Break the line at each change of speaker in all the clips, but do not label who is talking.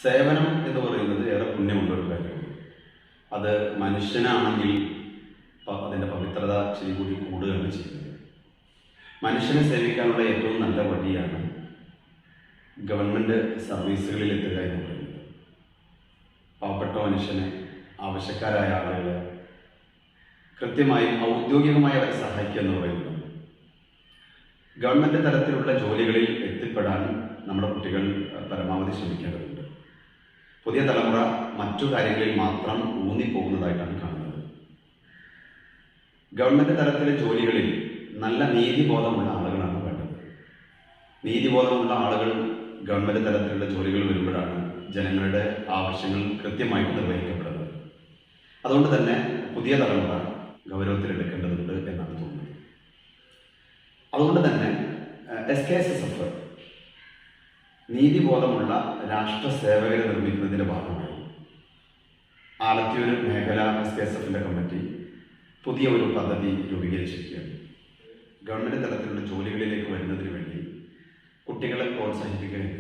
സേവനം എന്ന് പറയുന്നത് ഏറെ പുണ്യമുള്ള ഒരു കാര്യമാണ്. അത് മനുഷ്യനാണെങ്കിൽ അതിൻ്റെ പവിത്രത ഇച്ചിരി കൂടി കൂടുകയാണ് ചെയ്യുന്നത്. മനുഷ്യനെ സേവിക്കാനുള്ള ഏറ്റവും നല്ല വഴിയാണ് ഗവൺമെൻറ് സർവീസുകളിൽ എത്തുക എന്ന് പറയുന്നത്. പാവപ്പെട്ട മനുഷ്യനെ, ആവശ്യക്കാരായ ആളുകളെ കൃത്യമായും ഔദ്യോഗികമായി അവരെ സഹായിക്കുക എന്ന് പറയുന്നത്. ഗവൺമെൻറ് തലത്തിലുള്ള ജോലികളിൽ എത്തിപ്പെടാൻ നമ്മുടെ കുട്ടികൾ പരമാവധി ശ്രമിക്കേണ്ടതുണ്ട്. പുതിയ തലമുറ മറ്റു കാര്യങ്ങളിൽ മാത്രം ഊന്നിപ്പോകുന്നതായിട്ടാണ് കാണുന്നത്. ഗവൺമെൻറ് തലത്തിലെ ജോലികളിൽ നല്ല നീതിബോധമുള്ള ആളുകളാണ് വേണ്ടത്. നീതിബോധമുള്ള ആളുകൾ ഗവൺമെൻറ് തലത്തിലുള്ള ജോലികൾ വരുമ്പോഴാണ് ജനങ്ങളുടെ ആവശ്യങ്ങൾ കൃത്യമായിട്ട് നിർവഹിക്കപ്പെടുന്നത്. അതുകൊണ്ട് തന്നെ പുതിയ തലമുറ ഗൗരവത്തിലെടുക്കേണ്ടതുണ്ട് എന്നാണ് തോന്നുന്നത്. അതുകൊണ്ട് തന്നെ SKSSF നീതിബോധമുള്ള രാഷ്ട്ര സേവകരെ നിർമ്മിക്കുന്നതിൻ്റെ ഭാഗമായി ആലത്തൂർ മേഖല SKSSFന്റെ കമ്മിറ്റി പുതിയ ഒരു പദ്ധതി രൂപീകരിച്ചിരിക്കുകയാണ്. ഗവൺമെൻറ് തലത്തിലുള്ള ജോലികളിലേക്ക് വരുന്നതിന് വേണ്ടി കുട്ടികളെ പ്രോത്സാഹിപ്പിക്കുകയാണ്.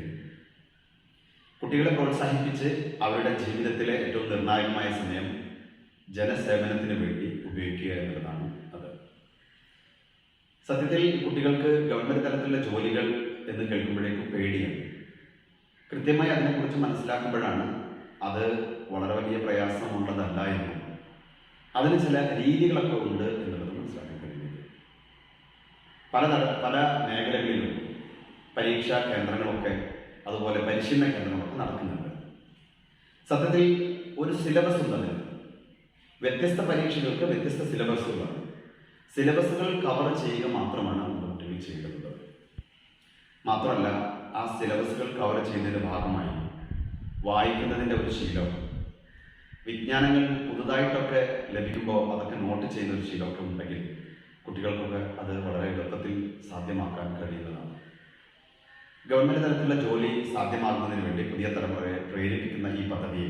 കുട്ടികളെ പ്രോത്സാഹിപ്പിച്ച് അവരുടെ ജീവിതത്തിലെ ഏറ്റവും നിർണായകമായ സമയം ജനസേവനത്തിന് വേണ്ടി ഉപയോഗിക്കുക എന്നുള്ളതാണ് അത്. സത്യത്തിൽ കുട്ടികൾക്ക് ഗവൺമെൻറ് തലത്തിലുള്ള ജോലികൾ എന്ന് കേൾക്കുമ്പോഴേക്കും പേടിയാണ്. കൃത്യമായി അതിനെക്കുറിച്ച് മനസ്സിലാക്കുമ്പോഴാണ് അത് വളരെ വലിയ പ്രയാസമുള്ളതല്ല എന്നും അതിന് ചില രീതികളൊക്കെ ഉണ്ട് എന്നുള്ളത് മനസ്സിലാക്കാൻ കഴിയുന്നത്. പല മേഖലകളിലും പരീക്ഷാ കേന്ദ്രങ്ങളൊക്കെ അതുപോലെ പരിശീലന കേന്ദ്രങ്ങളൊക്കെ നടക്കുന്നുണ്ട്. സത്യത്തിൽ ഒരു സിലബസ് ഉണ്ടതിന്. വ്യത്യസ്ത പരീക്ഷകൾക്ക് വ്യത്യസ്ത സിലബസുകളാണ്. സിലബസുകൾ കവർ ചെയ്യുക മാത്രമാണ് നമ്മൾ കുട്ടികൾ ചെയ്യേണ്ടത്. മാത്രമല്ല, ആ സിലബസുകൾ കവർ ചെയ്യുന്നതിൻ്റെ ഭാഗമായി വായിക്കുന്നതിൻ്റെ ഒരു ശീലം, വിജ്ഞാനങ്ങൾ പുതുതായിട്ടൊക്കെ ലഭിക്കുമ്പോൾ അതൊക്കെ നോട്ട് ചെയ്യുന്ന ഒരു ശീലമൊക്കെ ഉണ്ടെങ്കിൽ കുട്ടികൾക്കൊക്കെ അത് വളരെ എളുപ്പത്തിൽ സാധ്യമാക്കാൻ കഴിയുന്നതാണ്. ഗവൺമെൻറ് തലത്തിലുള്ള ജോലി സാധ്യമാകുന്നതിന് വേണ്ടി പുതിയ തലമുറയെ പ്രേരിപ്പിക്കുന്ന ഈ പദ്ധതിയെ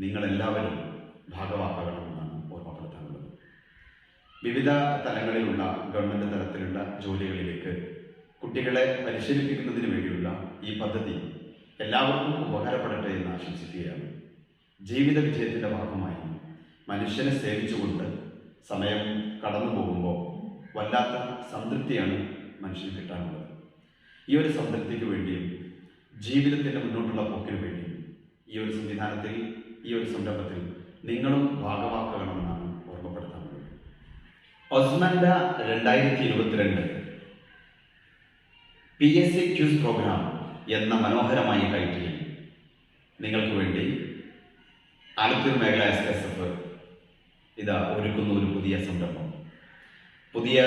നിങ്ങളെല്ലാവരും ഭാഗവാക്കാകണമെന്നാണ് ഓർമ്മപ്പെടുത്താനുള്ളത്. വിവിധ തലങ്ങളിലുള്ള ഗവൺമെൻറ് തലത്തിലുള്ള ജോലികളിലേക്ക് കുട്ടികളെ പരിശീലിപ്പിക്കുന്നതിന് വേണ്ടിയുള്ള ഈ പദ്ധതി എല്ലാവർക്കും ഉപകാരപ്പെടട്ടെ എന്ന് ആശംസിക്കുകയാണ്. ജീവിത വിജയത്തിൻ്റെ ഭാഗമായി മനുഷ്യനെ സേവിച്ചുകൊണ്ട് സമയം കടന്നു പോകുമ്പോൾ വല്ലാത്ത സംതൃപ്തിയാണ് മനുഷ്യന് കിട്ടാനുള്ളത്. ഈ ഒരു സംതൃപ്തിക്ക് വേണ്ടിയും ജീവിതത്തിൻ്റെ മുന്നോട്ടുള്ള പോക്കിന് വേണ്ടിയും ഈ ഒരു സംവിധാനത്തിൽ, ഈ ഒരു സംരംഭത്തിൽ നിങ്ങളും ഭാഗവാക്കണമെന്നാണ് ഓർമ്മപ്പെടുത്താനുള്ളത്. ഒസ്മൻഡ 2022 PSC ക്യൂസ് പ്രോഗ്രാം എന്ന മനോഹരമായ ടൈറ്റിലിൽ നിങ്ങൾക്ക് വേണ്ടി ആലത്തൂർ മേഖല SKSSF ഇതാ ഒരുക്കുന്ന ഒരു പുതിയ സംരംഭം. പുതിയ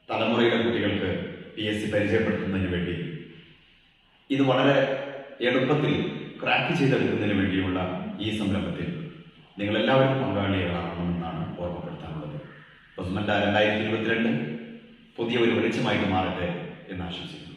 തലമുറയിലെ കുട്ടികൾക്ക് PSC പരിചയപ്പെടുത്തുന്നതിന് വേണ്ടി ഇത് വളരെ എളുപ്പത്തിൽ ക്രാക്ക് ചെയ്തെടുക്കുന്നതിന് വേണ്ടിയുള്ള ഈ സംരംഭത്തിൽ നിങ്ങളെല്ലാവരും പങ്കാളികളാകണമെന്നാണ് ഓർമ്മപ്പെടുത്താനുള്ളത്. ഒസ്മൻഡ 2022 പുതിയ ഒരു വെളിച്ചമായിട്ട് മാറട്ടെ എന്ന് ആശംസിക്കുന്നു.